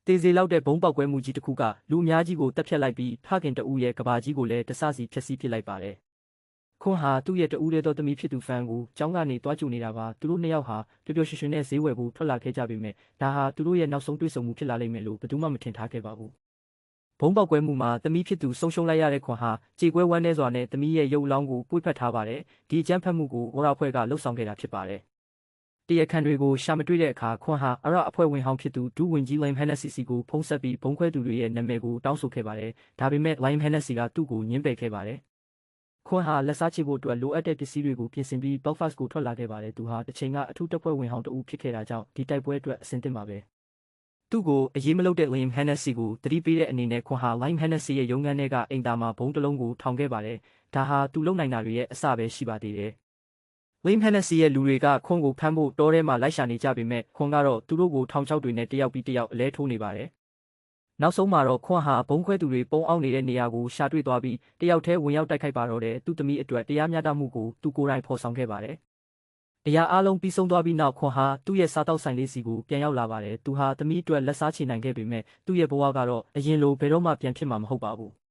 တေစေလောက်တဲ့ဘုံပေါက်ကွဲမှုကြီးတစ်ခုကလူအများကြီးကိုတက်ဖြတ်လိုက်ပြီးဖခင်တဦးရဲ့ကဘာကြီးကိုလည်းတဆစီဖျက်ဆီးပစ်လိုက်ပါတယ်။ခွန်းဟာသူ့ရဲ့တဦးတည်းသောသမီးဖြစ်သူဖန်ကိုကျောင်းကနေတွားကြိုနေတာပါသူတို့နှစ်ယောက်ဟာပျော်ပျော်ရွှင်ရွှင်နဲ့ဈေးဝယ်ဖို့ထွက်လာခဲ့ကြပေမဲ့ဒါဟာသူတို့ရဲ့နောက်ဆုံးတွေ့ဆုံမှုဖြစ်လာလိမ့်မယ်လို့ဘယ်သူမှမထင်ထားခဲ့ပါဘူး။ဘုံပေါက်ကွဲမှုမှာသမီးဖြစ်သူဆုံးရှုံးလိုက်ရတဲ့ခွန်းဟာကြေကွဲဝမ်းနည်းစွာနဲ့သမီးရဲ့ရုပ်အလောင်းကိုပွေ့ဖက်ထားပါတယ်။ဒီအကြမ်းဖက်မှုကိုဝရအဖွဲ့ကလှုပ်ဆောင်ခဲ့တာဖြစ်ပါတယ်။တရားခံတွေကိုရှာမတွေ့တဲ့အခါခွန်းဟာအရအဖွဲ့ဝင်ဟောင်းဖြစ်သူဒူးဝင်ကြီးလိုင်ဟန်နက်စီစီကိုဖုံးဆက်ပြီးဘုံခွဲသူတွေရဲ့နာမည်ကိုတောင်းဆိုခဲ့ပါတယ်။ဒါပေမဲ့လိုင်ဟန်နက်စီကသူ့ကိုညှင်းပယ်ခဲ့ပါတယ်။ခွန်းဟာလက်စားချဖို့အတွက်လိုအပ်တဲ့ပစ္စည်းတွေကိုပြင်ဆင်ပြီး Belfast ကိုထွက်လာခဲ့ပါတယ်။သူဟာတစ်ချိန်ကအထူးတပ်ဖွဲ့ဝင်ဟောင်းတဦးဖြစ်ခဲ့တာကြောင့်ဒီတိုက်ပွဲအတွက်အဆင်သင့်ပါပဲ။သူ့ကိုအရေးမလုပ်တဲ့ Liam Hennessy ကိုတတိပေးတဲ့အနေနဲ့ခွန်းဟာ Liam Hennessy ရဲ့ရုံးခန်းထဲကအိမ်သားမှာဘုံတစ်လုံးကိုထောင်ခဲ့ပါတယ်။ဒါဟာသူလုံနိုင်တာတွေရဲ့အစပဲရှိပါသေးတယ်။ Liam Hennessy ရဲ့လူတွေကခွန်းကိုဖမ်းဖို့တောထဲမှာလိုက်ရှာနေကြပေမဲ့ခွန်းကတော့သူတို့ကိုထောင်ချောက်တွေနဲ့တယောက်ပြီးတယောက်အလဲထိုးနေပါတယ်။နောက်ဆုံးမှာတော့ခွန်းဟာဘုံခွဲသူတွေပုံအောင်နေတဲ့နေရာကိုရှာတွေ့သွားပြီးတယောက်တည်းဝင်ရောက်တိုက်ခိုက်ပါတော့တယ်သူ့သမီးအတွက်တရားမျှတမှုကိုသူကိုယ်တိုင်ဖော်ဆောင်ခဲ့ပါတယ်။အရာအလုံးပြီးဆုံးသွားပြီးနောက်ခွန်ဟာသူ့ရဲ့စားတောက်ဆိုင်လေးစီကိုပြန်ရောက်လာပါတယ်။သူဟာသမီးအတွက်လက်စားချေနိုင်ခဲ့ပေမဲ့သူ့ရဲ့ဘဝကတော့အရင်လိုဘယ်တော့မှပြန်ဖြစ်မှာမဟုတ်ပါဘူး။